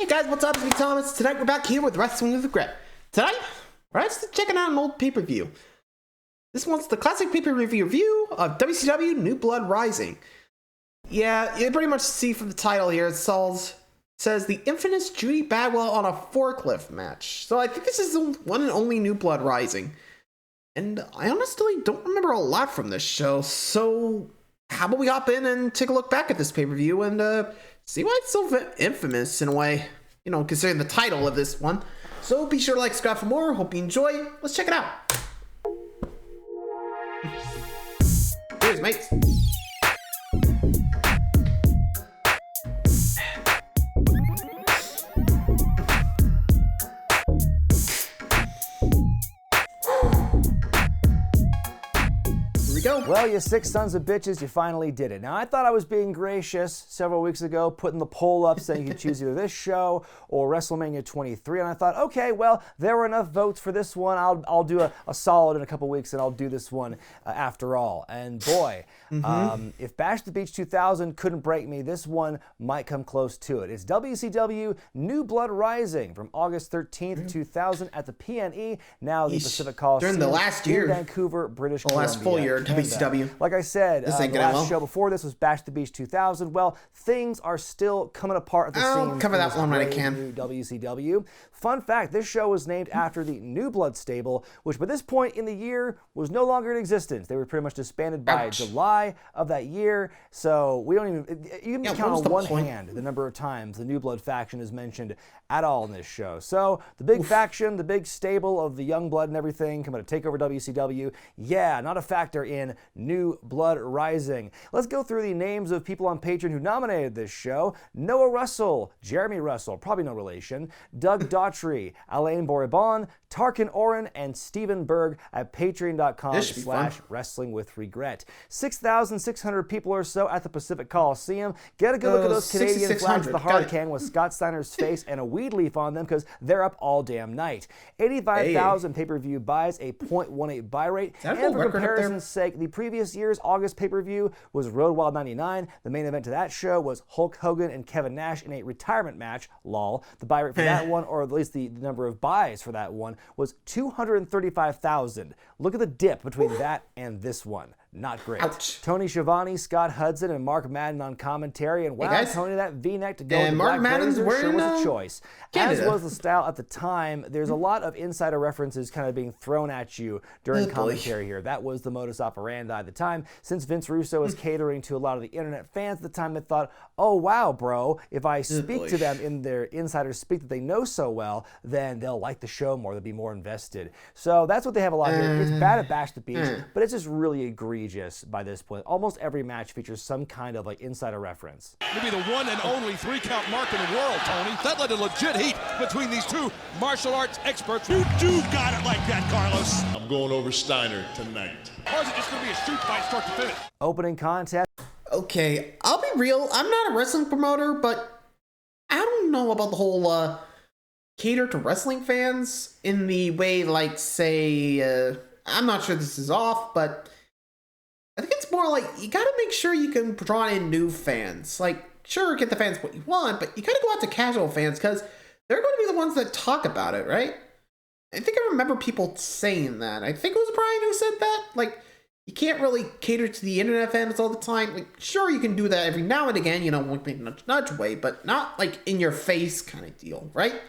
guys, what's up? It's me, Thomas. Tonight we're back here with Wrestling with Regret. Tonight, we're actually checking out an old pay-per-view. This one's the classic pay-per-view review of WCW New Blood Rising. Yeah, you pretty much see from the title here, it says the infamous Judy Bagwell on a forklift match. So I think this is the one and only New Blood Rising. And I honestly don't remember a lot from this show, so how about we hop in and take a look back at this pay-per-view and see why it's so infamous in a way, you know, considering the title of this one. So be sure to like, subscribe for more. Hope you enjoy. Let's check it out. Cheers, mates. Well, you sick sons of bitches, you finally did it. Now, I thought I was being gracious several weeks ago, putting the poll up saying you could choose either this show or WrestleMania 23, and I thought, okay, well, there were enough votes for this one. I'll do a solid in a couple weeks, and I'll do this one after all. And boy, if Bash the Beach 2000 couldn't break me, this one might come close to it. It's WCW New Blood Rising from August 13th, 2000 at the PNE, now the Pacific Coliseum during the last year, in Vancouver, British Columbia. Last full year, WCW. Like I said, the last show before this was Bash the Beach 2000. Well, things are still coming apart at the seams. I'll cover that one when I can. WCW. Fun fact, this show was named after the New Blood stable, which by this point in the year was no longer in existence. They were pretty much disbanded by July of that year. So we don't even, you can count on one hand the number of times the New Blood faction is mentioned at all in this show. So the big faction, the big stable of the young blood and everything coming to take over WCW, yeah, not a factor in New Blood Rising. Let's go through the names of people on Patreon who nominated this show. Noah Russell, Jeremy Russell, probably no relation, Doug Daughtry, Alain Boribon, Tarkin Oren, and Stephen Berg at patreon.com/wrestlingwithregret. 6,600 people or so at the Pacific Coliseum. Get a good look at those Canadian flags at the hard can with Scott Steiner's face and a weed leaf on them because they're up all damn night. 85,000 pay-per-view buys, a .18 buy rate. And for comparison's sake, the previous year's August pay-per-view was Road Wild 99. The main event to that show was Hulk Hogan and Kevin Nash in a retirement match, lol. The buy rate for that one, or at least the number of buys for that one, was 235,000. Look at the dip between that and this one. Not great. Ouch. Tony Schiavone, Scott Hudson, and Mark Madden on commentary. And wow, Tony, that V-neck to go with the Mark black Madden's blazer sure was a choice. Canada. As was the style at the time. There's a lot of insider references kind of being thrown at you during commentary here. That was the modus operandi at the time. Since Vince Russo was catering to a lot of the internet fans at the time, they thought, oh, wow, bro, if I speak to them in their insider speak that they know so well, then they'll like the show more. They'll be more invested. So that's what they have a lot here. It's bad at Bash the Beach, but it's just really egregious by this point. Almost every match features some kind of like insider reference. You'll be the one and only 3-count mark in the world, Tony. That led to legit heat between these two martial arts experts. You do got it like that, Carlos. I'm going over Steiner tonight. Or is it just going to be a shoot fight start to finish? Opening contest. Okay, I'll be real. I'm not a wrestling promoter, but I don't know about the whole cater to wrestling fans in the way, like, say, I'm not sure this is off, but I think it's more like you gotta make sure you can draw in new fans. Like, sure, get the fans what you want, but you gotta go out to casual fans because they're going to be the ones that talk about it, right? I think I remember people saying that. I think it was Brian who said that. Like, you can't really cater to the internet fans all the time. Like, sure, you can do that every now and again, you know, nudge way, but not like in your face kind of deal, right?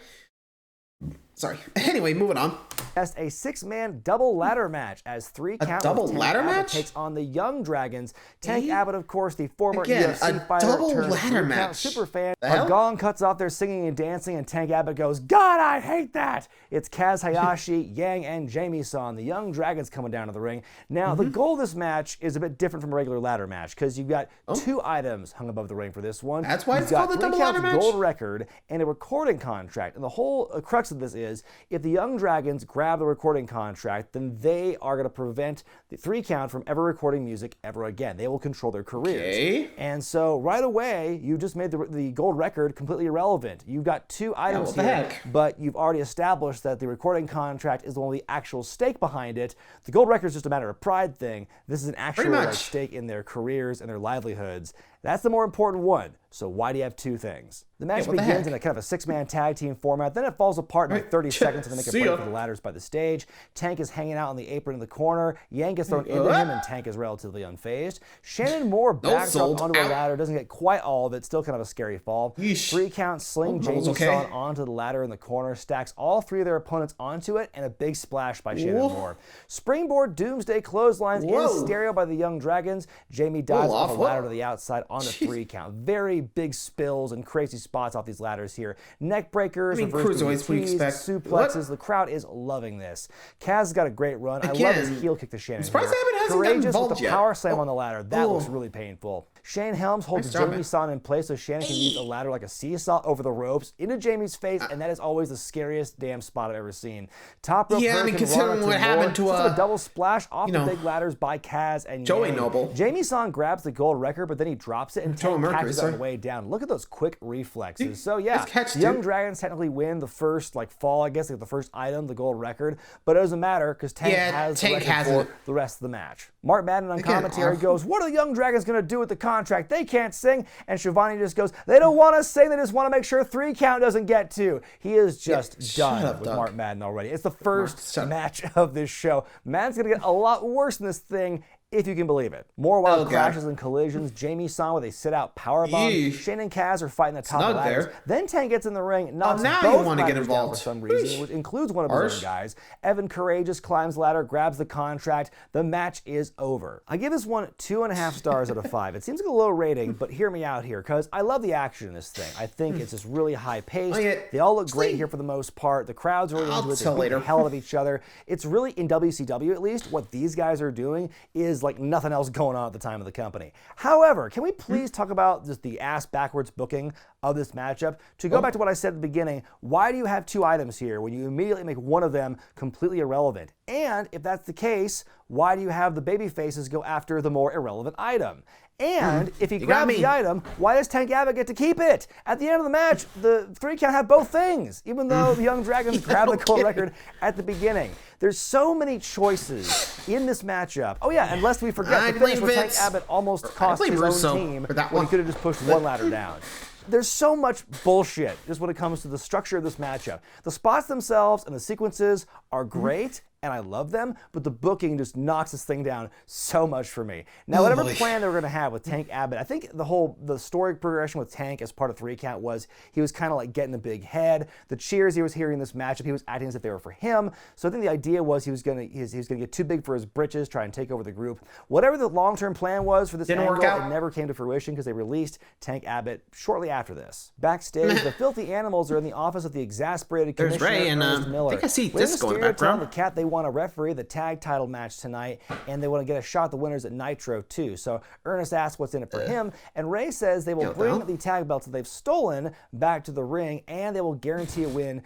Sorry. Anyway, moving on. A 6-man double ladder match as 3 count. A double ladder match takes on the Young Dragons. Tank Abbott, of course, the former UFC fighter, double ladder match. Super fan. A gong cuts off their singing and dancing, and Tank Abbott goes, "God, I hate that!" It's Kaz Hayashi, Yang, and Jamie Son. The Young Dragons coming down to the ring. Now, the goal of this match is a bit different from a regular ladder match because you've got 2 items hung above the ring for this one. That's why it's called the double ladder match. Gold record and a recording contract. And the whole crux of this is if the Young Dragons grab the recording contract, then they are going to prevent the 3 count from ever recording music ever again. They will control their careers. Okay. And so right away, you just made the gold record completely irrelevant. You've got 2 items here, but you've already established that the recording contract is the only actual stake behind it. The gold record is just a matter of pride thing. This is an actual stake in their careers and their livelihoods. That's the more important one. So why do you have two things? The match what the begins heck? in a kind of a 6-man tag team format. Then it falls apart in like 30 seconds and they make a See break ya. for the ladders by the stage. Tank is hanging out on the apron in the corner. Yang gets thrown into him and Tank is relatively unfazed. Shannon Moore backs up sold. onto a Ow. ladder. Doesn't get quite all of it. Still kind of a scary fall. Yeesh. 3-count sling. Oh, Jamie okay. Son onto the ladder in the corner. Stacks all 3 of their opponents onto it and a big splash by Shannon Moore. Springboard Doomsday clotheslines in stereo by the Young Dragons. Jamie dives off a ladder to the outside on a 3-count. Very big spills and crazy spots off these ladders here. Neck breakers, reverse cruiserweights, we DDTs, expect. suplexes. The crowd is loving this. Kaz has got a great run. I love his heel kick to Shannon. surprised here. Abbott hasn't gotten Courageous with involved the yet. power slam on the ladder. That Oh. looks really painful. Shane Helms holds Nice job, Jamie man. Son in place so Shannon can use a ladder like a seesaw over the ropes into Jamie's face, and that is always the scariest damn spot I've ever seen. Top rope Yeah, I mean, hurricane considering Rana what happened Moore, to, just a double splash off you the know, big ladders by Kaz and Joey Yang. Noble. Jamie Son grabs the gold record, but then he drops it and Joey Tank Mercury, catches it on sir. the way down. Look at those quick reflexes. So yeah, nice catch, the Young dude. Dragons technically win the first fall, I guess, like the first item, the gold record, but it doesn't matter because Tank has the Tank record has for it. the rest of the match. Mark Madden on They can't commentary off. goes, "What are the Young Dragons going to do with the contract? They can't sing." And Shivani just goes, "They don't want to sing. They just want to make sure 3-count doesn't get 2." He is just shut done up, with Doug. Mark Madden already. It's the first shut up. match of this show. Madden's going to get a lot worse than this thing, if you can believe it. More wild Oh, God. crashes and collisions. Jamie Son with a sit-out powerbomb. Yeesh. Shane and Kaz are fighting the top Snug ladders. there. Then Tank gets in the ring, knocks now you both wanna get ladders down involved. for some reason, Yeesh. which includes one of his own Harsh. guys. Evan Courageous climbs the ladder, grabs the contract. The match is over. I give this one 2.5 stars out of 5. It seems like a low rating, but hear me out here, because I love the action in this thing. I think it's just really high-paced. Oh, yeah. They all look great here for the most part. The crowd's really into it. They tell beat the later. hell out of each other. It's really, in WCW at least, what these guys are doing is like nothing else going on at the time of the company. However, can we please talk about just the ass-backwards booking of this matchup? To go back to what I said at the beginning, why do you have 2 items here when you immediately make one of them completely irrelevant? And if that's the case, why do you have the baby faces go after the more irrelevant item? And if he got grabs me. the item, why does Tank Abbott get to keep it? At the end of the match, the 3-count have both things, even though the Young Dragons grabbed the gold record at the beginning. There's so many choices in this matchup. Oh yeah, and lest we forget I the finish blame where Tank Vince. Abbott almost I cost blame his Russo own team for that when he one. could have just pushed one ladder down. There's so much bullshit just when it comes to the structure of this matchup. The spots themselves and the sequences are great, and I love them, but the booking just knocks this thing down so much for me. Now, whatever boy. plan they were going to have with Tank Abbott, I think the story progression with Tank as part of 3-count was he was kind of like getting a big head. The cheers he was hearing in this matchup, he was acting as if they were for him. So I think the idea was he was going to get too big for his britches, try and take over the group. Whatever the long-term plan was for this Didn't angle, work out. it never came to fruition because they released Tank Abbott shortly after this. Backstage, the Filthy Animals are in the office of the exasperated There's Commissioner Ray and, Ernest Miller. I think I see Rey Disco in the Mysterio telling background. the Cat they want to referee the tag title match tonight, and they want to get a shot at the winners at Nitro too. So Ernest asks what's in it for him, and Ray says they will Yo, bring pal. the tag belts that they've stolen back to the ring, and they will guarantee a win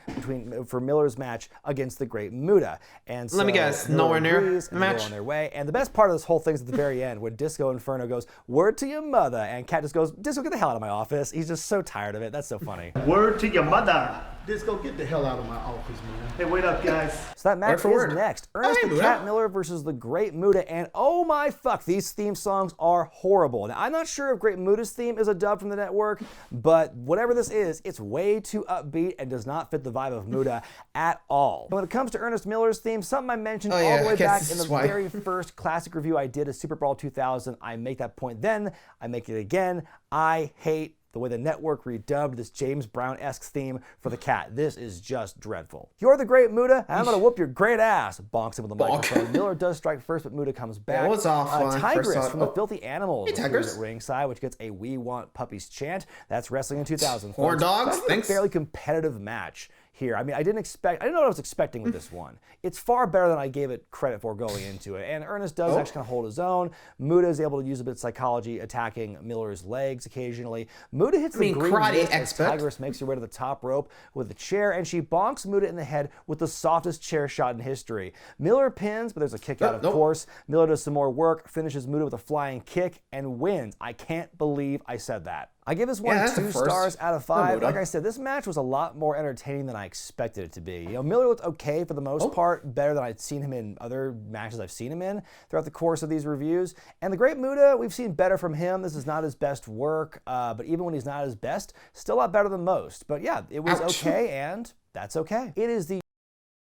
for Miller's match against the Great Muta. And so Let me guess, Miller nowhere near agrees, the and they match? go on their way. And the best part of this whole thing is at the very end, when Disco Inferno goes, "Word to your mother," and Cat just goes, "Disco, get the hell out of my office." He's just so tired of it. That's so funny. Word to your mother. Disco, get the hell out of my office, man. Hey, wait up, guys. So that match for is word. next. Ernest Hey, the Muta. Cat Miller versus the Great Muta, and oh my fuck, these theme songs are horrible. Now, I'm not sure if Great Muta's theme is a dub from the network, but whatever this is, it's way too upbeat and does not fit the vibe of Muta at all. When it comes to Ernest Miller's theme, something I mentioned Oh, all yeah, the way I guess back this in is the why. very first classic review I did of Super Brawl 2000, I make that point then, I make it again. I hate the way the network redubbed this James Brown-esque theme for the Cat. This is just dreadful. You're the Great Muta, and I'm gonna whoop your great ass. Bonks him with a Bonk. microphone. Miller does strike first, but Muta comes back. it was off when I first Tigress saw it. from the Oh. Filthy Animals Hey, appears Tigress. at ringside, which gets a "We Want Puppies" chant. That's wrestling in 2000. Horn folks. dogs, That's been thanks. a fairly competitive match here. I mean, I didn't know what I was expecting with this one. It's far better than I gave it credit for going into it. And Ernest does actually kind of hold his own. Muta is able to use a bit of psychology, attacking Miller's legs occasionally. Muta hits the green karate mist as expert. Tigress makes her way to the top rope with a chair, and she bonks Muta in the head with the softest chair shot in history. Miller pins, but there's a kick out, of nope. course. Miller does some more work, finishes Muta with a flying kick, and wins. I can't believe I said that. I give this one that's a 2 first stars out of for 5. Muta. Like I said, this match was a lot more entertaining than I expected it to be. You know, Miller looked okay for the most part, better than I'd seen him in other matches I've seen him in throughout the course of these reviews. And the Great Muta, we've seen better from him. This is not his best work, but even when he's not his best, still a lot better than most. But yeah, it was okay, and that's okay. It is the...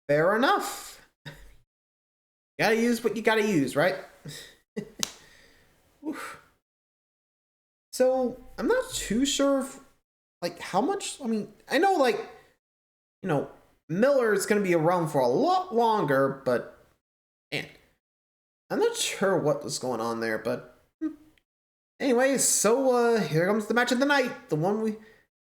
Fair enough. You gotta use what you gotta use, right? So, I'm not too sure if, like, how much, I mean, I know, like, you know, Miller is going to be around for a lot longer, but, man, I'm not sure what was going on there, but, anyways, so, here comes the match of the night, the one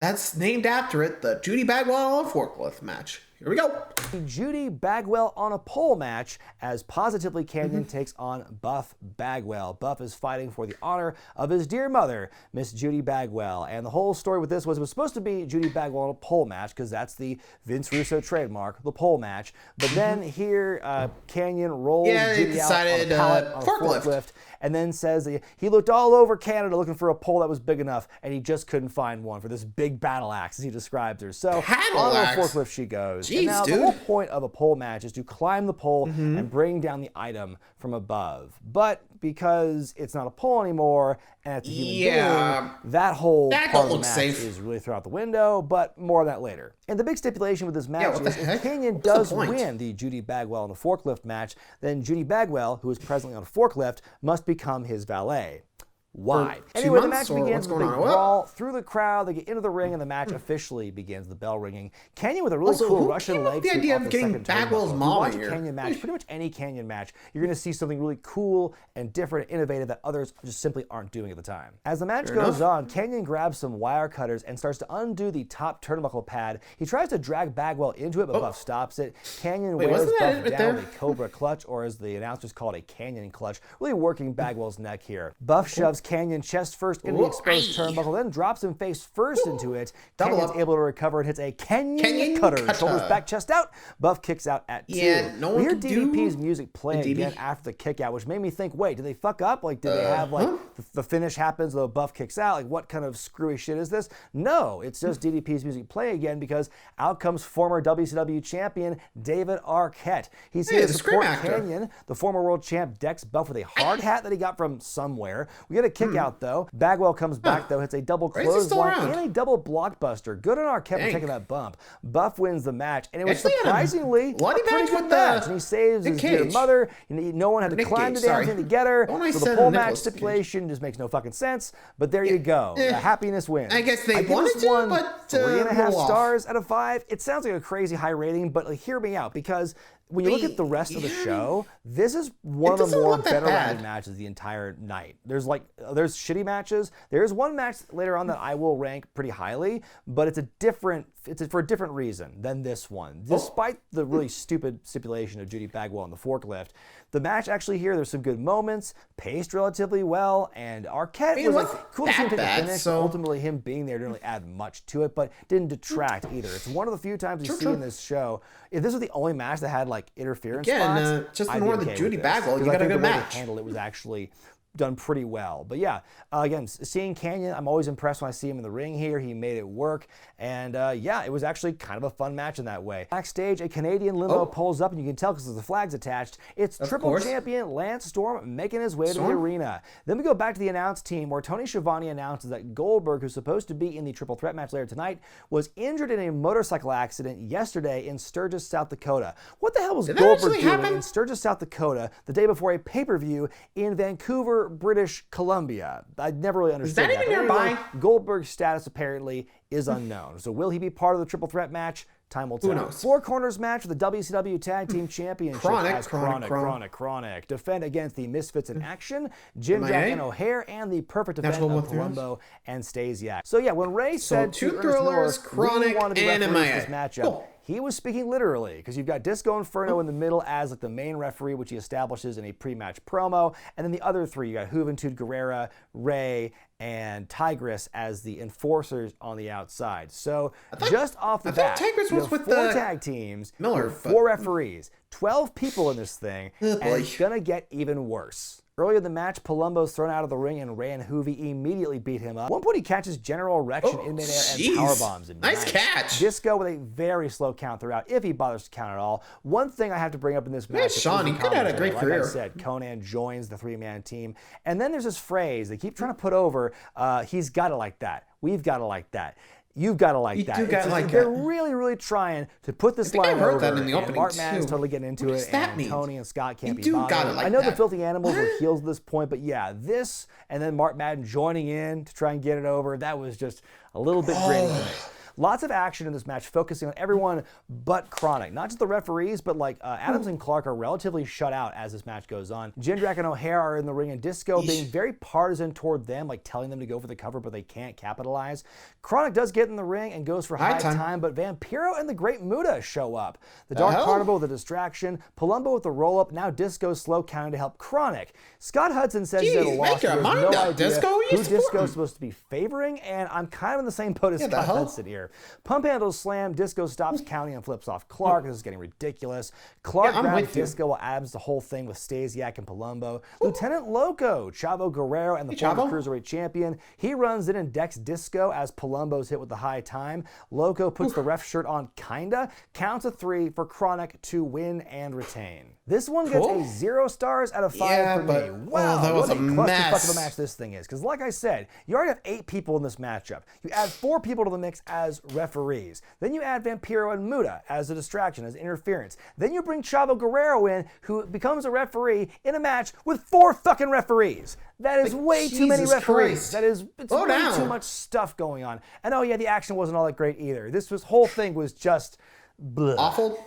that's named after it, the Judy Bagwell on a forklift match. Here we go. Judy Bagwell on a pole match as Positively Canyon takes on Buff Bagwell. Buff is fighting for the honor of his dear mother, Miss Judy Bagwell. And the whole story with this was it was supposed to be Judy Bagwell on a pole match because that's the Vince Russo trademark, the pole match. But then here, Canyon rolls Judy out on a pallet on a forklift and then says that he looked all over Canada looking for a pole that was big enough and he just couldn't find one for this big battle axe, as he describes her. So on a forklift she goes. Jeez, and now dude. the whole point of a pole match is to climb the pole and bring down the item from above. But because it's not a pole anymore and it's a human being, that whole part of the match is really thrown out the window, but more on that later. And the big stipulation with this match is if Canyon does win the Judy Bagwell on a forklift match, then Judy Bagwell, who is presently on a forklift, must become his valet. Why? Anyway, the match begins with a big brawl through the crowd. They get into the ring, and the match officially begins. The bell ringing. Canyon with a really cool Russian leg sweep off the second turnbuckle. If you watch a Canyon match, pretty much any Canyon match, you're going to see something really cool and different and innovative that others just simply aren't doing at the time. As the match goes on, Canyon grabs some wire cutters and starts to undo the top turnbuckle pad. He tries to drag Bagwell into it, but Buff stops it. Canyon wears Buff down with a Cobra clutch, or as the announcers call it, a Canyon clutch, really working Bagwell's neck here. Buff shoves Canyon chest first into the exposed turnbuckle, then drops him face first into it. Canyon's able to recover and hits a Canyon cutter. Shoulders back, chest out. Buff kicks out at 2. We hear DDP's music playing again after the kick out, which made me think, wait, did they fuck up? Like, did they have, like, the finish happens though Buff kicks out? Like, what kind of screwy shit is this? No, it's just DDP's music playing again because out comes former WCW champion David Arquette. He's here to support Canyon. The former world champ decks Buff with a hard hat that he got from somewhere. We get a kick out though. Bagwell comes back though, hits a double clothesline and a double blockbuster. Good on Arquette for taking that bump. Buff wins the match, and it was surprisingly a pretty good match. And he saves his dear mother. No one had to climb the damn thing to get her. So the pole match stipulation just makes no fucking sense. But there you go. Happiness wins. I guess they wanted to, but 3.5 stars out of 5. It sounds like a crazy high rating, but like, hear me out, because when you look at the rest of the show, this is one of the more better rounded matches the entire night. There's shitty matches. There's one match later on that I will rank pretty highly, but it's for a different reason than this one. Despite the really stupid stipulation of Judy Bagwell on the forklift, the match actually here, there's some good moments, paced relatively well, and Arquette was like cool to see him take the finish. So ultimately, him being there didn't really add much to it, but didn't detract either. It's one of the few times we see in this show. If this was the only match that had like interference spots, just ignore the Judy Bagwell. You got a good match. Handle it was actually done pretty well. But yeah, again, seeing Canyon, I'm always impressed when I see him in the ring here. He made it work. And yeah, it was actually kind of a fun match in that way. Backstage, a Canadian limo pulls up, and you can tell because the flag's attached. It's triple champion Lance Storm making his way to the arena. Then we go back to the announce team where Tony Schiavone announces that Goldberg, who's supposed to be in the triple threat match later tonight, was injured in a motorcycle accident yesterday in Sturgis, South Dakota. What the hell was Goldberg doing in Sturgis, South Dakota the day before a pay-per-view in Vancouver, British Columbia? I'd never really understood that. Is that even nearby? Anyway, Goldberg's status apparently is unknown. So will he be part of the triple threat match? Time will tell. Who knows? Four corners match for the WCW Tag Team Championship. Chronic defend against the Misfits in Action, Jim Jack and O'Hare, and the perfect defense of Palumbo and Stasiak. So yeah, when Ray said to Ernest Miller, we want to be referees this matchup, he was speaking literally, because you've got Disco Inferno in the middle as like the main referee, which he establishes in a pre-match promo, and then the other three, you got Juventud Guerrera, Ray, and Tigress as the enforcers on the outside. So just off the bat, Tigress was with four tag teams, Miller, 4 referees, 12 people in this thing, and it's gonna get even worse. Earlier in the match, Palumbo's thrown out of the ring and Ray and Hoovy immediately beat him up. At one point, he catches General Erection in midair and powerbombs him. Nice catch. Disco with a very slow count throughout, if he bothers to count at all. One thing I have to bring up in this match is Sean, he could have had a great career. Like I said, Conan joins the three-man team. And then there's this phrase they keep trying to put over, he's got it like that. We've got it like that. You've got to like that. They're really, really trying to put this line over. That in the opening Mark Madden's totally getting into it, and mean? Tony and Scott can't be Got it bothered. like I know that. the Filthy Animals were heels at this point, but yeah, this and then Mark Madden joining in to try and get it over, that was just a little bit grating to me. Lots of action in this match, focusing on everyone but Chronic. Not just the referees, but like Adams and Clark are relatively shut out as this match goes on. Jindrak and O'Hare are in the ring, and Disco being very partisan toward them, like telling them to go for the cover, but they can't capitalize. Chronic does get in the ring and goes for high time, but Vampiro and the Great Muta show up. The Dark Carnival with a distraction, Palumbo with the roll-up, now Disco slow counting to help Chronic. Scott Hudson says he's at a loss. He has no idea who Disco's supposed to be favoring, and I'm kind of in the same boat as Scott Hudson here. Pump handles slam, Disco stops counting and flips off Clark. This is getting ridiculous. Clark grabs Disco while Adams the whole thing with Stasiak and Palumbo. Lieutenant Loco, Chavo Guerrero, and the former Cruiserweight champion. He runs in and decks Disco as Palumbo's hit with the high time. Loco puts the ref shirt on kinda, counts a 3 for Chronic to win and retain. This one gets a 0 stars out of 5 for me. Wow, that was what a clusterfuck of a match this thing is. Because like I said, you already have 8 people in this matchup. You add 4 people to the mix as referees. Then you add Vampiro and Muta as a distraction, as interference. Then you bring Chavo Guerrero in, who becomes a referee in a match with 4 fucking referees. That is way too many referees. That is way too much stuff going on. And oh yeah, the action wasn't all that great either. This whole thing was just bleh. Awful.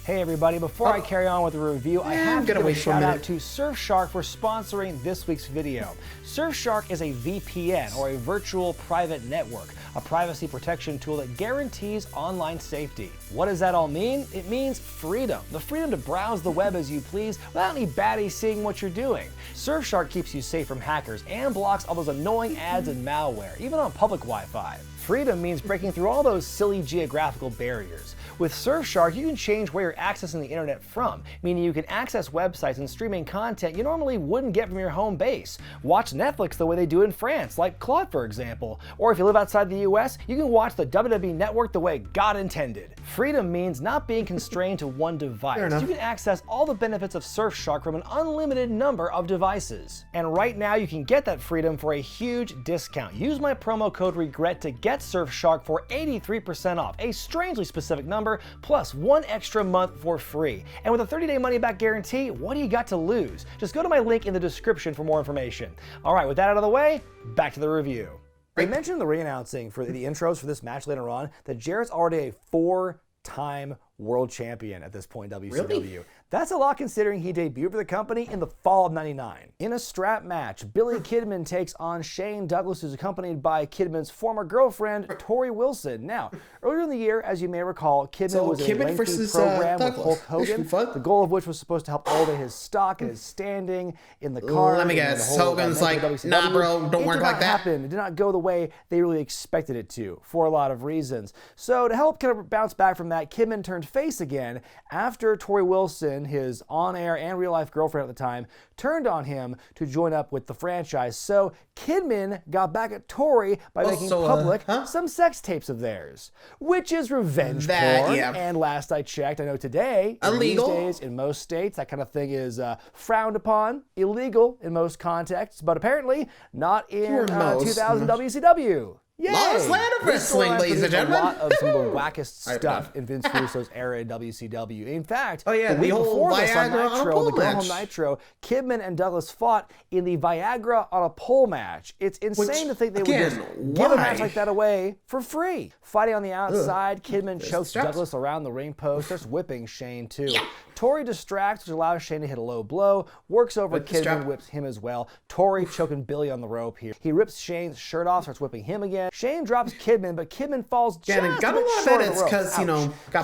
Hey everybody, before I carry on with the review, I have to give a shout out to Surfshark for sponsoring this week's video. Surfshark is a VPN, or a virtual private network, a privacy protection tool that guarantees online safety. What does that all mean? It means freedom. The freedom to browse the web as you please without any baddies seeing what you're doing. Surfshark keeps you safe from hackers and blocks all those annoying ads and malware, even on public Wi-Fi. Freedom means breaking through all those silly geographical barriers. With Surfshark, you can change where you're accessing the internet from, meaning you can access websites and streaming content you normally wouldn't get from your home base. Watch Netflix the way they do in France, like Claude for example. Or if you live outside the US, you can watch the WWE Network the way God intended. Freedom means not being constrained to one device. You can access all the benefits of Surfshark from an unlimited number of devices. And right now you can get that freedom for a huge discount. Use my promo code REGRET to get Surfshark for 83% off, a strangely specific number, plus 1 extra month for free. And with a 30-day money-back guarantee, what do you got to lose? Just go to my link in the description for more information. All right, with that out of the way, back to the review. They mentioned in the ring announcing for the intros for this match later on that Jarrett's already a 4-time world champion at this point in WCW. Really? That's a lot considering he debuted for the company in the fall of '99. In a strap match, Billy Kidman takes on Shane Douglas, who's accompanied by Kidman's former girlfriend, Tori Wilson. Now, earlier in the year, as you may recall, Kidman was in a lengthy program with Hulk Hogan, the goal of which was supposed to help elevate his stock and his standing in the card. Let me guess, Hogan's like, nah bro, don't work like that. It did not go the way they really expected it to, for a lot of reasons. So to help kind of bounce back from that, Kidman turned face again after Tori Wilson, his on-air and real-life girlfriend at the time, turned on him to join up with the franchise. So Kidman got back at Tori by making public some sex tapes of theirs, which is revenge porn. And last I checked, I know today, illegal. These days in most states, that kind of thing is frowned upon, illegal in most contexts, but apparently not in 2000 WCW. Yay! Lost land of wrestling, ladies and gentlemen. A lot of some of the wackest stuff in Vince Russo's era in WCW. In fact, the week whole before this on Viagra on a Nitro, pole the Go Home match. Nitro, Kidman and Douglas fought in the Viagra on a pole match. It's insane to think they would just give a match like that away for free. Fighting on the outside, Kidman chokes Douglas around the ring post, starts whipping Shane too. Tori distracts, which allows Shane to hit a low blow, works over Kidman, whips him as well. Tori choking Billy on the rope here. He rips Shane's shirt off, starts whipping him again. Shane drops Kidman, but Kidman falls just got a lot of edits because, got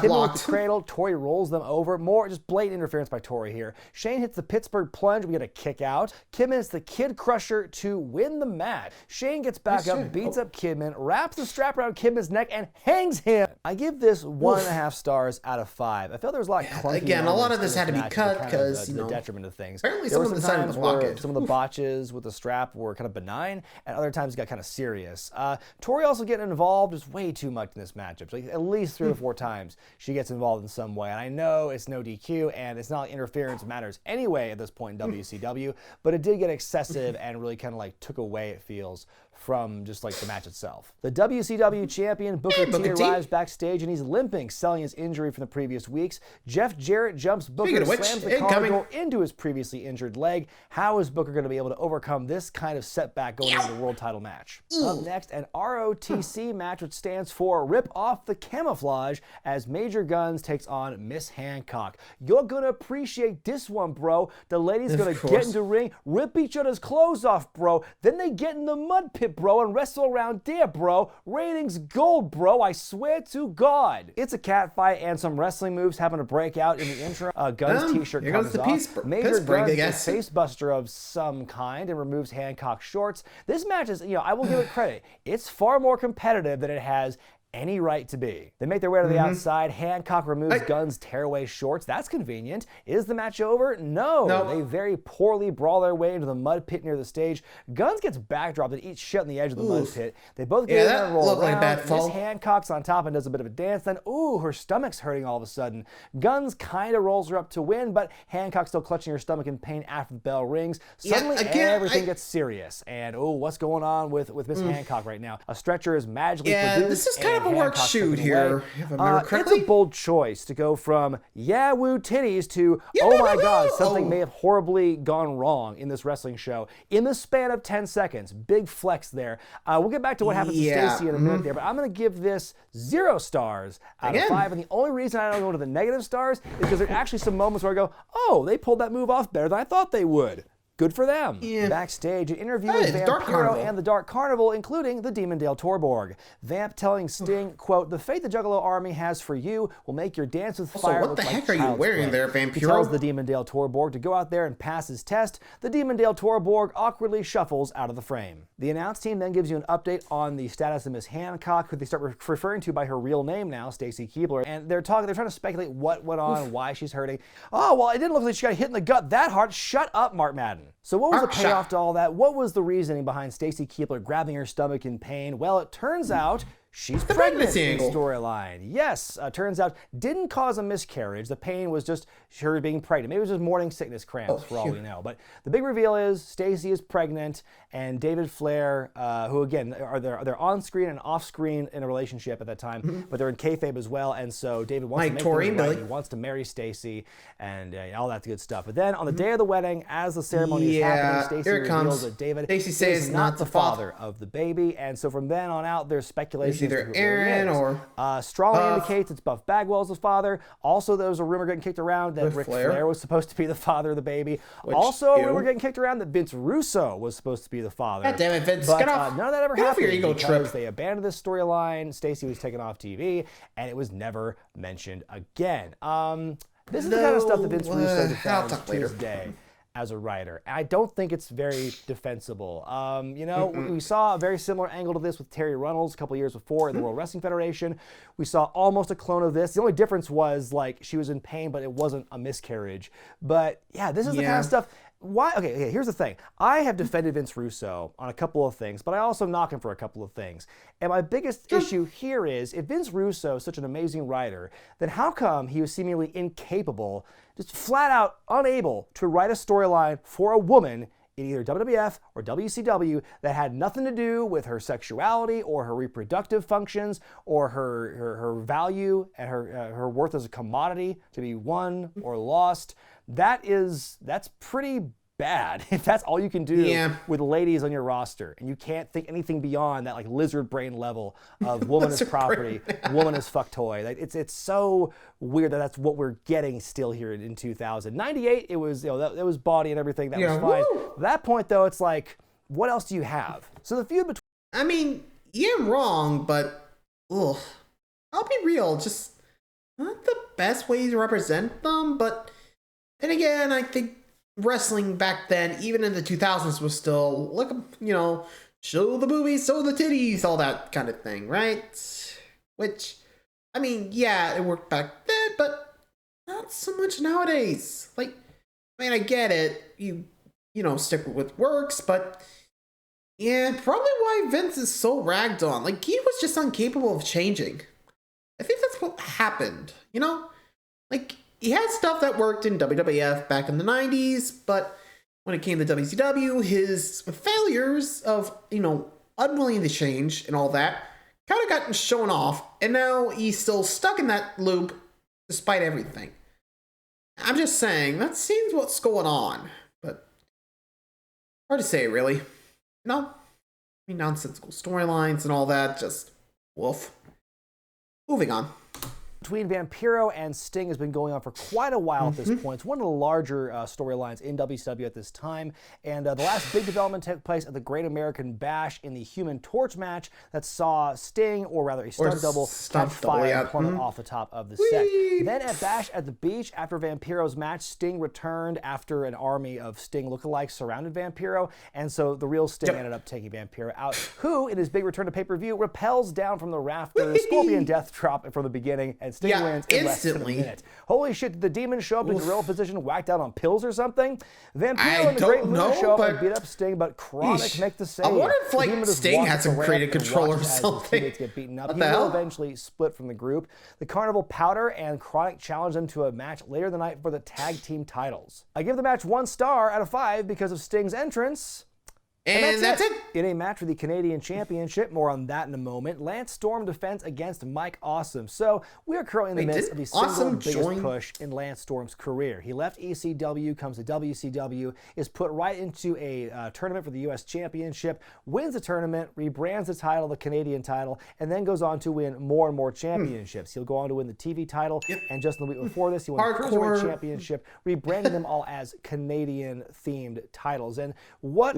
Kidman blocked. with the cradle, Tori rolls them over. More just blatant interference by Tori here. Shane hits the Pittsburgh plunge, we get a kick out. Kidman hits the Kid Crusher to win the match. Shane gets back up, beats up Kidman, wraps the strap around Kidman's neck, and hangs him. I give this 1.5 stars out of 5. I felt there was a lot of clunky lot of in this had to be match, cut kind of, because, to the detriment of things. apparently There were someone some decided to times block where it. some of the botches with the strap were kind of benign, and other times got kind of serious. Tori also getting involved is way too much in this matchup. Like at least 3 or 4 times she gets involved in some way. And I know it's no DQ, and it's not like interference matters anyway at this point in WCW, but it did get excessive and really kind of like took away, it feels, from just like the match itself. The WCW champion Booker T arrives backstage and he's limping, selling his injury from the previous weeks. Jeff Jarrett jumps Booker, slams the collar door into his previously injured leg. How is Booker going to be able to overcome this kind of setback going into the world title match? Up next, an ROTC match, which stands for Rip Off the Camouflage, as Major Guns takes on Miss Hancock. You're going to appreciate this one, bro. The ladies going to get into ring, rip each other's clothes off, bro. Then they get in the mud pit, bro, and wrestle around there, bro. Ratings gold, bro. I swear to God. It's a cat fight, and some wrestling moves happen to break out in the intro. Guns t-shirt comes off. Major Guns a face buster of some kind and removes Hancock's shorts. This match is, I will give it credit. It's far more competitive than it has any right to be. They make their way to the outside. Hancock removes Guns' tearaway shorts. That's convenient. Is the match over? No. They very poorly brawl their way into the mud pit near the stage. Guns gets backdropped and eats shit in the edge of the mud pit. They both get in there and roll around. Miss Hancock's on top and does a bit of a dance. Then, her stomach's hurting all of a sudden. Guns kind of rolls her up to win, but Hancock's still clutching her stomach in pain after the bell rings. Suddenly, everything gets serious. And, what's going on with Miss Hancock right now? A stretcher is magically produced. This is kind of a work shoot here, if I remember correctly. It's a bold choice to go from woo titties to oh my god, something may have horribly gone wrong in this wrestling show in the span of 10 seconds. Big flex there. We'll get back to what happens to Stacy in a minute there, but I'm going to give this 0 stars out of 5, and the only reason I don't go to the negative stars is because there are actually some moments where I go, they pulled that move off better than I thought they would. Good for them. Backstage, an interview with Vampiro and the Dark Carnival, including the Demondale Torborg. Vamp telling Sting, quote, "The fate the Juggalo Army has for you will make your dance with fire what look the like heck are you wearing there, Vampiro?" He tells the Demondale Torborg to go out there and pass his test. The Demondale Torborg awkwardly shuffles out of the frame. The announce team then gives you an update on the status of Miss Hancock, who they start referring to by her real name now, Stacy Keibler, and they're trying to speculate what went on, why she's hurting. Oh, well, it didn't look like she got hit in the gut that hard. Shut up, Mark Madden. So what was the payoff to all that? What was the reasoning behind Stacy Keibler grabbing her stomach in pain? Well, it turns out she's pregnant in the storyline. Yes, turns out didn't cause a miscarriage. The pain was just her being pregnant. Maybe it was just morning sickness cramps for all we know. But the big reveal is Stacy is pregnant, and David Flair, who again they're on screen and off screen in a relationship at that time, but they're in kayfabe as well. And so David wants to make things right. He wants to marry Stacy and all that good stuff. But then on the day of the wedding, as the ceremony is happening, Stacy reveals that David is not the father of the baby. And so from then on out, there's speculation. Either Aaron or strongly indicates it's Buff Bagwell's the father. Also, there was a rumor getting kicked around that Ric Flair was supposed to be the father of the baby. Also, a rumor getting kicked around that Vince Russo was supposed to be the father. God damn it, Vince! But get off. none of that ever happened ego because trip. they abandoned this storyline. Stacy was taken off TV, and it was never mentioned again. This is the kind of stuff that Vince Russo defends to this day as a writer. I don't think it's very defensible. We saw a very similar angle to this with Terry Runnels a couple years before in the World Wrestling Federation. We saw almost a clone of this. The only difference was like she was in pain, but it wasn't a miscarriage. But yeah, this is the kind of stuff. Why? Okay, here's the thing. I have defended Vince Russo on a couple of things, but I also knock him for a couple of things. And my biggest issue here is, if Vince Russo is such an amazing writer, then how come he was seemingly incapable, just flat out unable to write a storyline for a woman in either WWF or WCW that had nothing to do with her sexuality or her reproductive functions or her value and her worth as a commodity to be won or lost? That's pretty bad if that's all you can do with ladies on your roster, and you can't think anything beyond that like lizard brain level of woman as property, woman as fuck toy. Like, it's so weird that that's what we're getting still here in 2098. It was that was body and everything, that was fine. At that point though, it's like, what else do you have? So the feud between, I mean, I'm wrong, but I'll be real, just not the best way to represent them. But then again, I think wrestling back then, even in the 2000s, was still like, show the boobies, show the titties, all that kind of thing, right? Which, I mean, yeah, it worked back then, but not so much nowadays. Like, I mean, I get it. You know, stick with what works, but yeah, probably why Vince is so ragged on. Like, he was just incapable of changing. I think that's what happened, you know? Like, he had stuff that worked in WWF back in the 90s, but when it came to WCW, his failures of, you know, unwilling to change and all that kind of gotten shown off, and now he's still stuck in that loop despite everything. I'm just saying, that seems what's going on, but hard to say, really. You know? I mean, nonsensical storylines and all that, just woof. Moving on. Between Vampiro and Sting has been going on for quite a while at this point. It's one of the larger storylines in WCW at this time. And the last big development took place at the Great American Bash in the Human Torch match that saw Sting, or rather a stunt double, catch fire and plummet off the top of the set. Then at Bash at the Beach, after Vampiro's match, Sting returned after an army of Sting lookalikes surrounded Vampiro. And so the real Sting ended up taking Vampiro out, who, in his big return to pay-per-view, rappels down from the rafters, Scorpion Death Drop from the beginning, and Sting wins in less than a minute. Holy shit, did the Demon show up in gorilla position, whacked out on pills or something? Vampiro and the Great Muta show up and beat up Sting, but Chronic make the save. I wonder if, like, Sting had some creative control or something. Get beaten up. He will eventually split from the group. The Carnival Powder and Chronic challenge them to a match later the night for the tag team titles. I give the match 1 star out of 5 because of Sting's entrance. And that's it. In a match for the Canadian Championship, more on that in a moment, Lance Storm defends against Mike Awesome. So we are currently in the midst of the single biggest push in Lance Storm's career. He left ECW, comes to WCW, is put right into a tournament for the U.S. Championship, wins the tournament, rebrands the title, the Canadian title, and then goes on to win more and more championships. He'll go on to win the TV title, and just in the week before this, he won the Cruiserweight Championship, rebranding them all as Canadian-themed titles. And what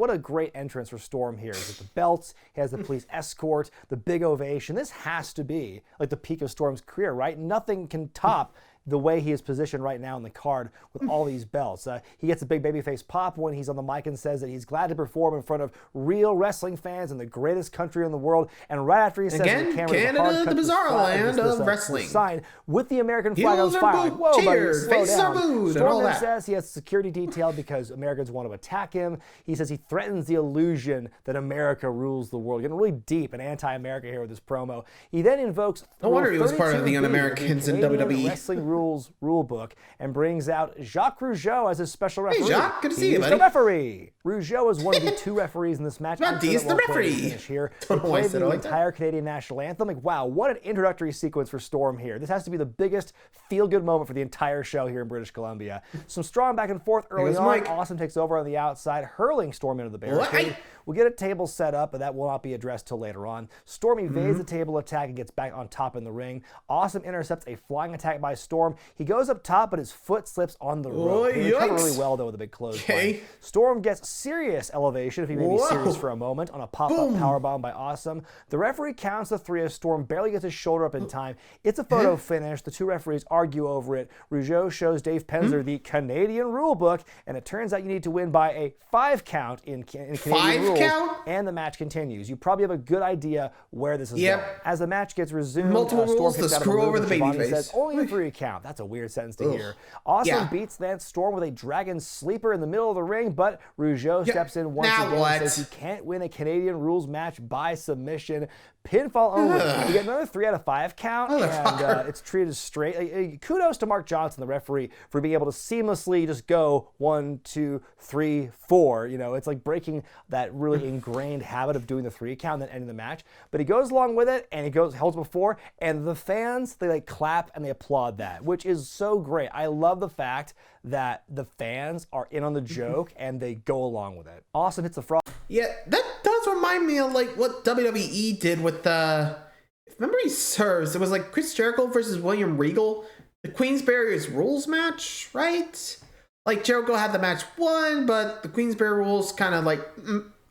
a great entrance for Storm here. With the belts, he has the police escort, the big ovation. This has to be like the peak of Storm's career, right? Nothing can top the way he is positioned right now in the card with all these belts. He gets a big babyface pop when he's on the mic and says that he's glad to perform in front of real wrestling fans in the greatest country in the world. And right after he says again, the camera, Canada, the bizarre land of wrestling, sign with the American flag on fire. Like, whoa, cheers, buddy, faces are booed, and all that. Says he has security detail because Americans want to attack him. He says he threatens the illusion that America rules the world. Getting really deep and anti-America here with this promo. He then invokes. No wonder he was part of the Un-Americans in WWE. Wrestling rules rule book and brings out Jacques Rougeau as his special referee. Hey, Jacques, good to see you, buddy. The referee. Rougeau is one of the 2 referees in this match. He's the referee. Here. He played the entire Canadian national anthem. Like, wow, what an introductory sequence for Storm here. This has to be the biggest feel-good moment for the entire show here in British Columbia. Some strong back and forth early on. Mike. Awesome takes over on the outside, hurling Storm into the barricade. We'll get a table set up, but that will not be addressed till later on. Storm evades the table attack and gets back on top in the ring. Awesome intercepts a flying attack by Storm. He goes up top, but his foot slips on the rope. He recovered really well, though, with a big clothesline. Storm gets serious elevation, if he may be serious for a moment, on a pop-up powerbomb by Awesome. The referee counts the 3 as Storm barely gets his shoulder up in time. It's a photo finish. The 2 referees argue over it. Rougeau shows Dave Penzer the Canadian rule book, and it turns out you need to win by a 5 count in Canadian rules. And the match continues. You probably have a good idea where this is going. As the match gets resumed, multiple rules to screw over the babyface. Says only a 3 count. That's a weird sentence to hear. Awesome beats Lance Storm with a dragon sleeper in the middle of the ring, but Rougeau steps in once again and says you can't win a Canadian rules match by submission. Pinfall only. You get another 3 out of 5 count, and it's treated straight. Kudos to Mark Johnson, the referee, for being able to seamlessly just go 1, 2, 3, 4. You know, it's like breaking that really ingrained habit of doing the 3 count and then ending the match. But he goes along with it, and he holds before, and the fans, they like clap and they applaud that, which is so great. I love the fact that the fans are in on the joke and they go along with it. Awesome hits the frog. Yeah, that does remind me of like what WWE did with if memory serves, it was like Chris Jericho versus William Regal, the Queensberry's rules match, right? Like Jericho had the match won, but the Queensberry rules kind of like,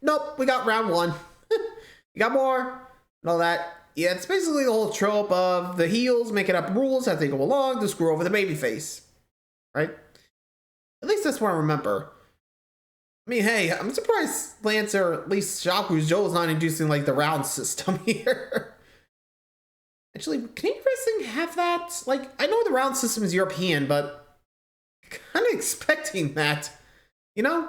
nope, we got round 1. You got more and all that. Yeah, it's basically the whole trope of the heels making up rules as they go along to screw over the babyface, right? At least that's what I remember. I mean, hey, I'm surprised Lance, or at least Jacques Rougeau, is not introducing like the round system here. Actually, Canadian wrestling have that? Like, I know the round system is European, but kind of expecting that. You know?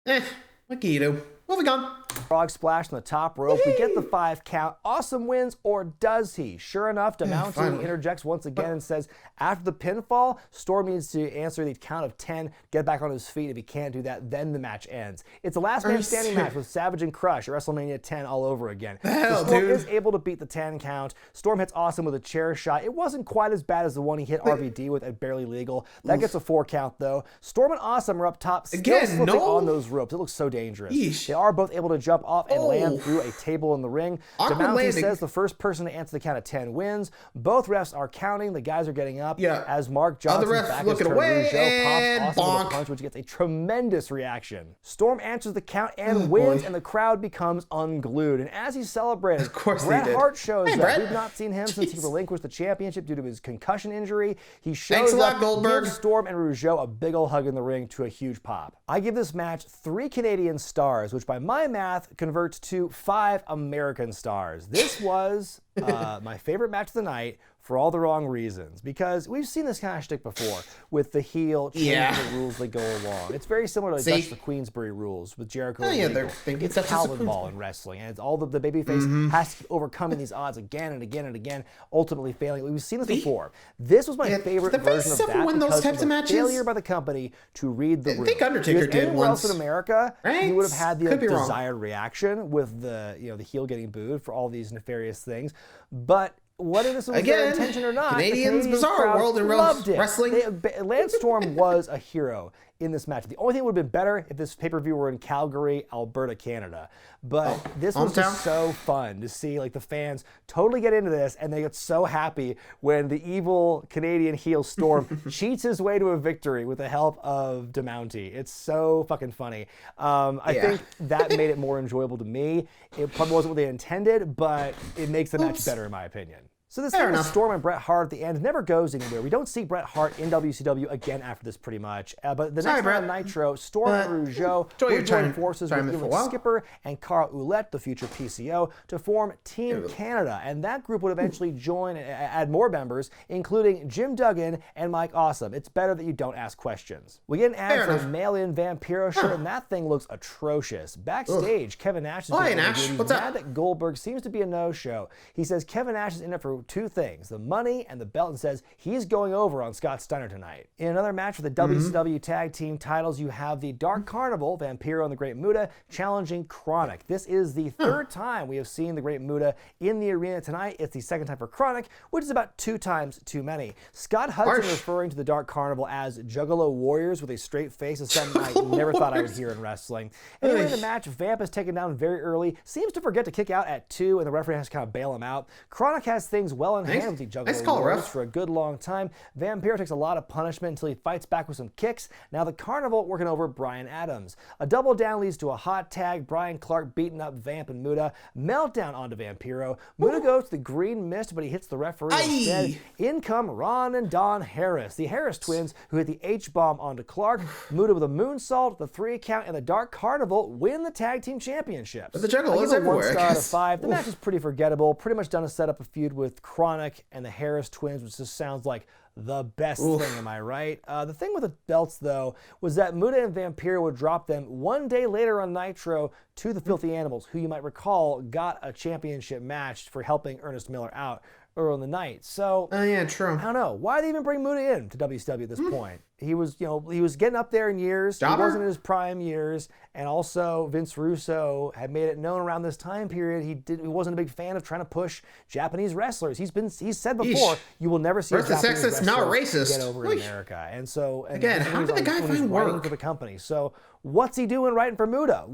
What can you do? Moving on. Frog splash on the top rope. We get the 5 count. Awesome wins, or does he? Sure enough, Demounty interjects once again and says, after the pinfall, Storm needs to answer the count of 10, get back on his feet. If he can't do that, then the match ends. It's a last man standing match with Savage and Crush at WrestleMania 10 all over again. Hell, Storm dude. is able to beat the 10 count. Storm hits Awesome with a chair shot. It wasn't quite as bad as the one he hit RVD with at Barely Legal. That gets a 4 count, though. Storm and Awesome are up top, still slipping on those ropes. It looks so dangerous. Yeesh. They are both able to jump off and land through a table in the ring. Awkward Demounty landing. says the first person to answer the count of 10 wins. Both refs are counting. The guys are getting up. As Mark Johnson's ref back is looking turned, away, Rougeau and pops Awesome with bonk. a punch, which gets a tremendous reaction. Storm answers the count and wins, and the crowd becomes unglued. And as he's celebrating, Of course they Bret did. Hart shows Hey, up. Bret. We've not seen him since he relinquished the championship due to his concussion injury. He shows Thanks a lot, up, Goldberg. gives Storm and Rougeau a big ol' hug in the ring to a huge pop. I give this match 3 Canadian stars, which by my math converts to 5 American stars. This was my favorite match of the night for all the wrong reasons, because we've seen this kind of shtick before with the heel changing the rules that go along. It's very similar to the Dutch the Queensbury rules with Jericho and they're Regal. thinking It's Dutch the Calvin ball in wrestling, and it's all the babyface has to keep overcoming these odds again and again and again, ultimately failing. We've seen this before. This was my favorite the version of face that win those because types of of the matches. failure by the company to read the room. I think Undertaker Because did anywhere else once. in America, Right? you would have had the Could be wrong. desired reaction with the the heel getting booed for all these nefarious things, but whether this was their Again, intention or not, Canadians' the bizarre crowd world in loved it. wrestling. Lance Storm was a hero in this match. The only thing would have been better if this pay-per-view were in Calgary, Alberta, Canada. But this was hometown. just so fun to see, like, the fans totally get into this, and they get so happy when the evil Canadian heel Storm cheats his way to a victory with the help of Demounty. It's so fucking funny. I think that made it more enjoyable to me. It probably wasn't what they intended, but it makes the match better in my opinion. So this thing with enough. Storm and Bret Hart at the end never goes anywhere. We don't see Bret Hart in WCW again after this, pretty much. But the next round of Nitro, Storm and Rougeau will join forces with Elix Skipper and Carl Ouellette, the future PCO, to form Team Canada. And that group would eventually join and add more members, including Jim Duggan and Mike Awesome. It's better that you don't ask questions. We get an ad for a mail-in Vampiro shirt, and that thing looks atrocious. Backstage, Kevin Nash is doing Nash. He's What's mad up? that Goldberg seems to be a no-show. He says Kevin Nash is in it for 2 things, the money and the belt, and says he's going over on Scott Steiner tonight. In another match for the WCW Tag Team titles, you have the Dark Carnival, Vampiro and the Great Muta, challenging Chronic. This is the 3rd time we have seen the Great Muta in the arena tonight. It's the 2nd time for Chronic, which is about 2 times too many. Scott Hudson referring to the Dark Carnival as Juggalo Warriors with a straight face is something I never thought I would hear in wrestling. Anyway, the match, Vamp is taken down very early, seems to forget to kick out at 2, and the referee has to kind of bail him out. Chronic has things well in hand with the Juggalo Warriors for a good long time. Vampiro takes a lot of punishment until he fights back with some kicks. Now the Carnival working over Brian Adams. A double down leads to a hot tag. Brian Clark beating up Vamp and Muta. Meltdown onto Vampiro. Muta goes to the green mist, but he hits the referee instead. In come Ron and Don Harris, the Harris twins, who hit the H-bomb onto Clark. Muta with a moonsault, the 3 count, and the Dark Carnival win the tag team championships. But the Juggalo is I give it everywhere, 1 I star out of guess. 5. The match is pretty forgettable. Pretty much done to set up a feud with Chronic and the Harris twins, which just sounds like the best thing, am I right? The thing with the belts, though, was that Muta and Vampiro would drop them 1 day later on Nitro to the Filthy Animals, who you might recall got a championship match for helping Ernest Miller out early in the night. So, yeah, true. I don't know. Why did they even bring Muta in to WCW at this point? He was, he was getting up there in years. He wasn't in his prime years. And also, Vince Russo had made it known around this time period he wasn't a big fan of trying to push Japanese wrestlers. He's said before, you will never see a Japanese sexist, not wrestler racist. get over in America. And so, Again, how did the guy find writing work? for the company? So, what's he doing writing for Muta?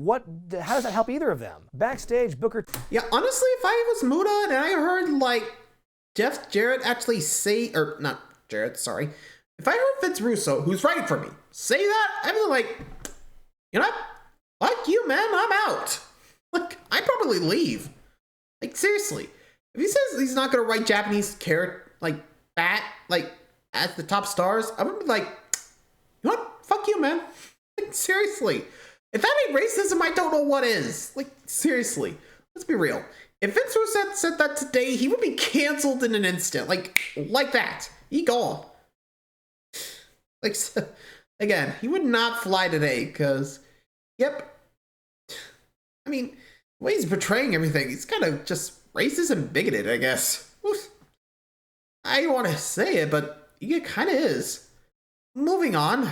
How does that help either of them? Backstage, Booker. Yeah, honestly, if I was Muta and I heard like Jeff Jarrett actually say, or not Jarrett, sorry. If I heard Vince Russo, who's writing for me, say that, I'd be like, you know, fuck you, man, I'm out. Like, I'd probably leave. Like, seriously. If he says he's not gonna write Japanese character, like, as the top stars, I'm gonna be like, you know what? Fuck you, man. Like, seriously. If that ain't racism, I don't know what is. Like, seriously. Let's be real. If Vince Russo said that today, he would be canceled in an instant. Like that. He gone. Like, again, he would not fly today, because, yep. I mean, the way he's portraying everything, he's kind of just racist and bigoted, I guess. Oof. I don't want to say it, but he kind of is. Moving on.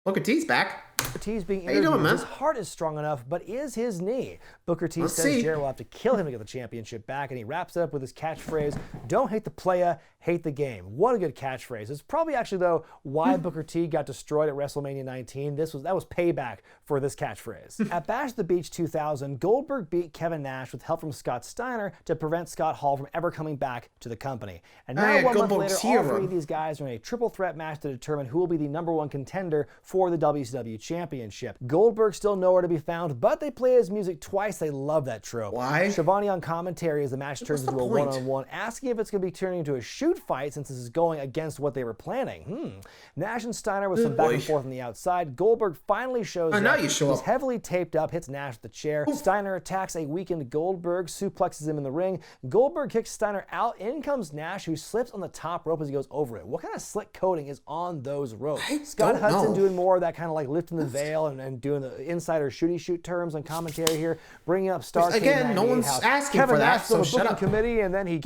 Booker T's back. Booker T's being How you doing, interviewed. man? His heart is strong enough, but is his knee? Booker T Let's says see. Jarrett will have to kill him to get the championship back, and he wraps it up with his catchphrase, "Don't hate the playa, hate the game." What a good catchphrase. It's probably actually, though, why Booker T got destroyed at WrestleMania 19. That was payback for this catchphrase. At Bash at the Beach 2000, Goldberg beat Kevin Nash with help from Scott Steiner to prevent Scott Hall from ever coming back to the company. And now, yeah, 1 month later, Goldberg's all hero. three of these guys are in a triple threat match to determine who will be the #1 contender for the WCW Championship. Goldberg's still nowhere to be found, but they play his music twice. They love that trope. Why? Shivani on commentary as the match turns the into a point? one-on-one, asking if it's going to be turning into a shoot fight since this is going against what they were planning. Nash and Steiner with some back and forth on the outside. Goldberg finally shows now up. you show He's up. heavily taped up, hits Nash with the chair. Steiner attacks a weakened Goldberg, suplexes him in the ring. Goldberg kicks Steiner out. In comes Nash, who slips on the top rope as he goes over it. What kind of slick coating is on those ropes? Scott don't Hudson know. doing more of that kind of like lifting the veil and doing the insider shooty shoot terms on commentary here, bringing up Starcade Again, no 98 one's house. asking Kevin for Nash that, was on so the shut booking up. committee, and then he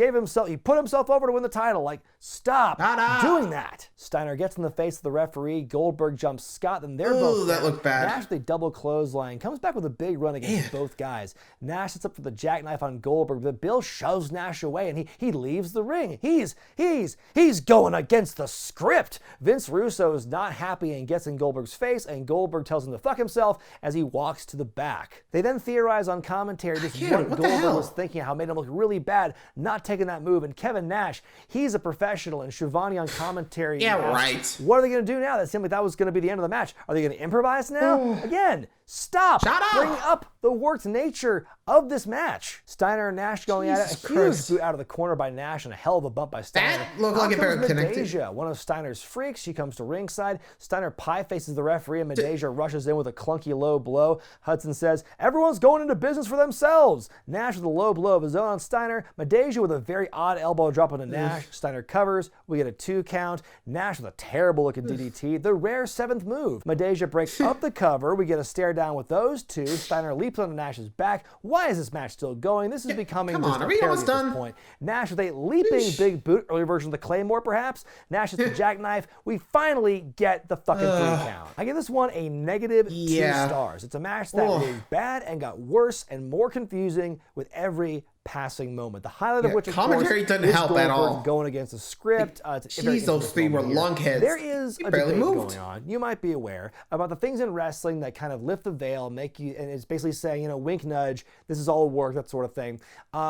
put himself over to win the title. Like, stop doing that. Steiner gets in the face of the referee. Goldberg jumps Scott, and they're both that down. looked bad. Nash with a double clothesline comes back with a big run against both guys. Nash sets up for the jackknife on Goldberg, but Bill shoves Nash away, and he leaves the ring. He's going against the script. Vince Russo is not happy and gets in Goldberg's face, and Goldberg tells him to fuck himself as he walks to the back. They then theorize on commentary just what what the Goldberg hell? was thinking, how it made him look really bad not taking that move. And Kevin Nash, he's a professional, and Shivani on commentary Yeah, asks, right. what are they going to do now? That seemed like that was going to be the end of the match. Are they going to improvise now? Again, stop. Shut up. Bring up the worked nature of this match. Steiner and Nash going at it. Jesus A huge Christ. boot out of the corner by Nash and a hell of a bump by Steiner. That looked Out like it comes better connected. Medeja, one of Steiner's freaks. She comes to ringside. Steiner pie faces the referee, and Medeja rushes in with a clunky low blow. Hudson says, everyone's going into business for themselves. Nash with a low blow of his own on Steiner. Medeja with a very odd elbow drop onto Nash. Steiner covers. We get a 2 count. Nash with a terrible looking DDT. The rare 7th move. Medeja breaks up the cover. We get a stare down with those two. Steiner leaps onto Nash's back. Why is this match still going? This is becoming come just on, a are we parody almost at this done? point. Nash with a leaping big boot, early version of the Claymore perhaps. Nash hits the jackknife. We finally get the fucking 3 count. I give this one a negative 2 Yeah. stars. It's a match that was bad and got worse and more confusing with every passing moment. The highlight of which, of commentary course, doesn't is help at Goldberg all. going against the script. It's a very Jeez, those infamous 3 were moment here. lunkheads. There is He a barely debate moved. going on. You might be aware about the things in wrestling that kind of lift the veil, make you, and it's basically saying, wink, nudge, this is all work, that sort of thing.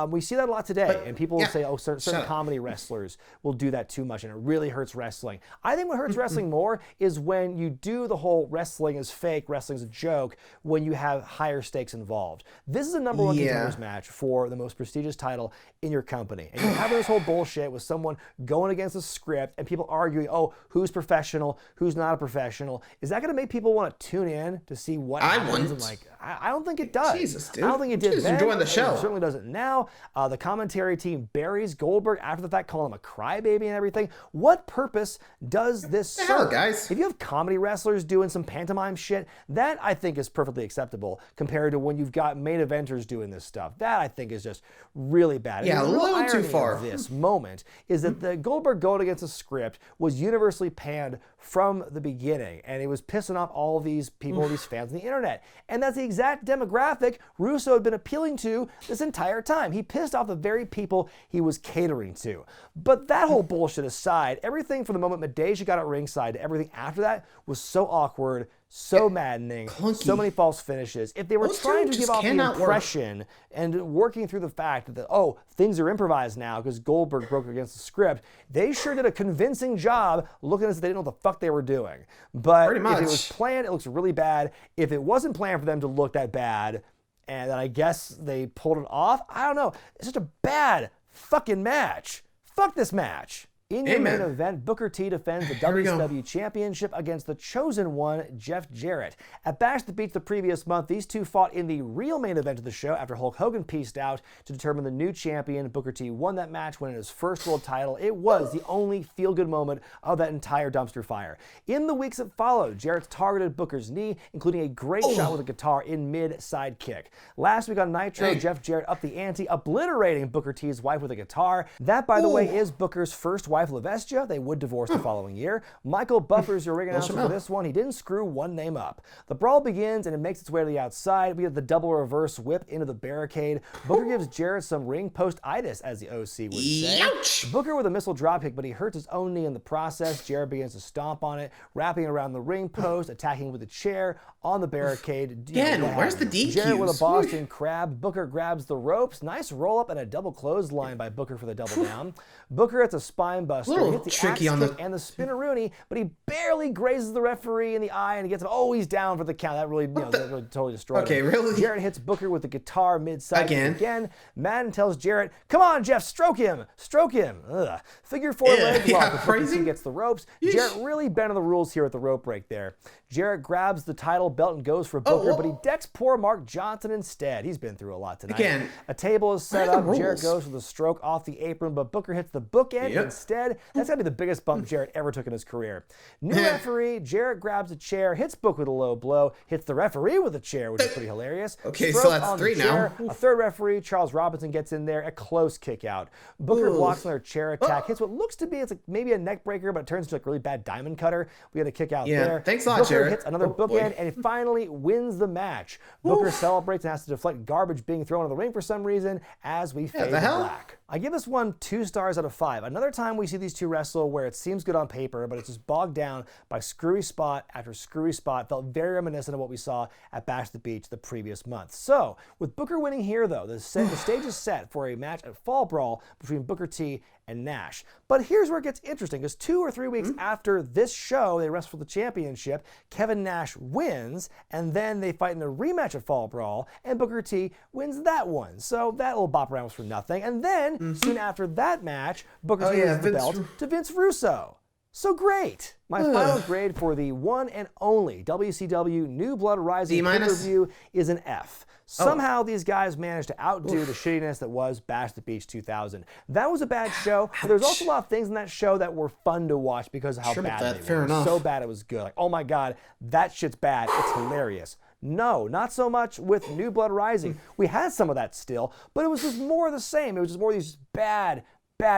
We see that a lot today, and people will say, oh, certain up. comedy wrestlers will do that too much, and it really hurts wrestling. I think what hurts wrestling more is when you do the whole wrestling is fake, wrestling's a joke, when you have higher stakes involved. This is a #1 contenders match for the most prestigious title in your company. And you're having this whole bullshit with someone going against the script and people arguing, oh, who's professional, who's not a professional. Is that going to make people want to tune in to see what happens? wouldn't. And I don't think it does. Jesus, dude. I don't think it did Just then. enjoying the show. It certainly doesn't now. The commentary team buries Goldberg after the fact, calling him a crybaby and everything. What purpose does this the hell, serve? guys? If you have comedy wrestlers doing some pantomime shit, that I think is perfectly acceptable compared to when you've got main eventers doing this stuff. That I think is just really bad. Yeah, And the a real little too irony far. of this moment is that the Goldberg going against the script was universally panned from the beginning, and it was pissing off all of these people, these fans on the internet. And that's the exact demographic Russo had been appealing to this entire time. He pissed off the very people he was catering to. But that whole bullshit aside, everything from the moment Medeja got at ringside to everything after that was so awkward, so maddening, clunky. so many false finishes. If they were Those trying two to just give off the cannot work. impression and working through the fact that, oh, things are improvised now because Goldberg broke against the script, they sure did a convincing job looking as if they didn't know what the fuck they were doing. But Pretty if it was much. planned, it looks really bad. If it wasn't planned for them to look that bad, and then I guess they pulled it off, I don't know. It's such a bad fucking match. Fuck this match. In your Amen. main event, Booker T defends the Here we go. WCW Championship against the Chosen One, Jeff Jarrett. At Bash at the Beach the previous month, these two fought in the real main event of the show after Hulk Hogan pieced out to determine the new champion. Booker T won that match, winning his first world title. It was the only feel-good moment of that entire dumpster fire. In the weeks that followed, Jarrett targeted Booker's knee, including a great shot with a guitar in mid-side kick. Last week on Nitro, Jeff Jarrett upped the ante, obliterating Booker T's wife with a guitar. That, by the way, is Booker's first wife, Lavestia. They would divorce the following year. Michael Buffer's your ring announcer for this one. He didn't screw one name up. The brawl begins, and it makes its way to the outside. We get the double reverse whip into the barricade. Booker gives Jarrett some ring post-itis, as the OC would say. Ouch! Booker with a missile dropkick, but he hurts his own knee in the process. Jarrett begins to stomp on it, wrapping around the ring post, attacking with a chair on the barricade. Again, where's the DQs? Jarrett with a Boston Crab. Booker grabs the ropes. Nice roll-up and a double clothesline by Booker for the double down. Booker hits a spine buster. Little He hits the tricky axe on kick the- and the spinneroonie, but he barely grazes the referee in the eye, and he gets him. Oh, he's down for the count. That really, that really totally destroyed him. Really? Jarrett hits Booker with the guitar mid-side Again. again. Madden tells Jarrett, "Come on, Jeff, stroke him, stroke him." Ugh. Figure four leg yeah, lock. Booker crazy. T gets the ropes. Jarrett really bending the rules here at the rope break there. Jarrett grabs the title belt and goes for Booker, but he decks poor Mark Johnson instead. He's been through a lot tonight. Again, a table is set where are up. the Jarrett rules? goes for the stroke off the apron, but Booker hits the bookend instead. That's got to be the biggest bump Jarrett ever took in his career. New referee, Jarrett grabs a chair, hits Book with a low blow, hits the referee with a chair, which is pretty hilarious. Okay, Stroke so that's on the 3 now. chair. A third referee, Charles Robinson, gets in there. A close kick out. Booker blocks another chair attack, hits what looks to be, it's like maybe a neck breaker, but it turns into like a really bad diamond cutter. We got a kick out there. Thanks a lot, Booker Jarrett. hits another bookend, and he finally wins the match. Booker celebrates and has to deflect garbage being thrown in the ring for some reason as we fade the to hell? black. I give this one 2 stars out of 5. Another time we see these two wrestle where it seems good on paper, but it's just bogged down by screwy spot after screwy spot. Felt very reminiscent of what we saw at Bash at the Beach the previous month. So, with Booker winning here, though, the stage is set for a match at Fall Brawl between Booker T and Nash. But here's where it gets interesting, because 2 or 3 weeks after this show, they wrestle for the championship, Kevin Nash wins, and then they fight in a rematch at Fall Brawl, and Booker T wins that one. So that little bop around was for nothing. And then, soon after that match, Booker T gives the belt to Vince Russo. So great. My final grade for the one and only WCW New Blood Rising pay-per-view is an F. Somehow these guys managed to outdo the shittiness that was Bash at the Beach 2000. That was a bad show, but there's also a lot of things in that show that were fun to watch because of how bad they were. Fair enough. So bad it was good. Like, oh my God, that shit's bad. It's hilarious. No, not so much with New Blood Rising. We had some of that still, but it was just more of the same. It was just more of these bad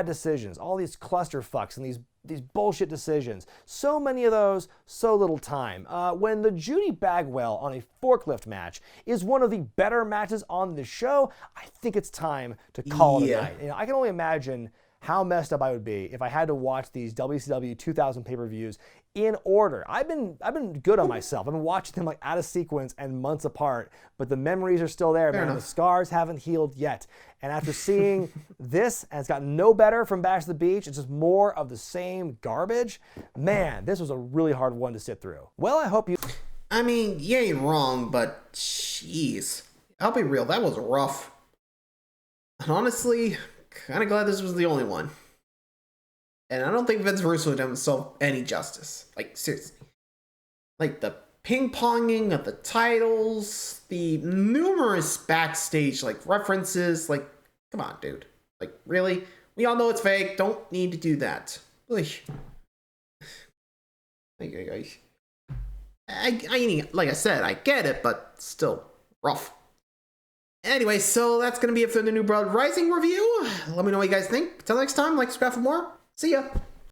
decisions. All these clusterfucks and these bullshit decisions. So many of those, so little time. When the Judy Bagwell on a forklift match is one of the better matches on the show, I think it's time to call it a night. You know, I can only imagine how messed up I would be if I had to watch these WCW 2000 pay-per-views in order. I've been good on myself. I've been watching them like out of sequence and months apart, but the memories are still there, man. The scars haven't healed yet. And after seeing this, and it's gotten no better from Bash at the Beach, it's just more of the same garbage. Man, this was a really hard one to sit through. Well, I hope you... I mean, you ain't wrong, but jeez. I'll be real, that was rough. And honestly, kind of glad this was the only one. And I don't think Vince Russo did himself any justice. Like, seriously. Like, the ping-ponging of the titles, the numerous backstage, like, references, like, come on, dude. Like, really? We all know it's fake. Don't need to do that. Like I said, I get it, but still rough. Anyway, so that's going to be it for the New Blood Rising review. Let me know what you guys think. Until next time, like, subscribe for more. See ya.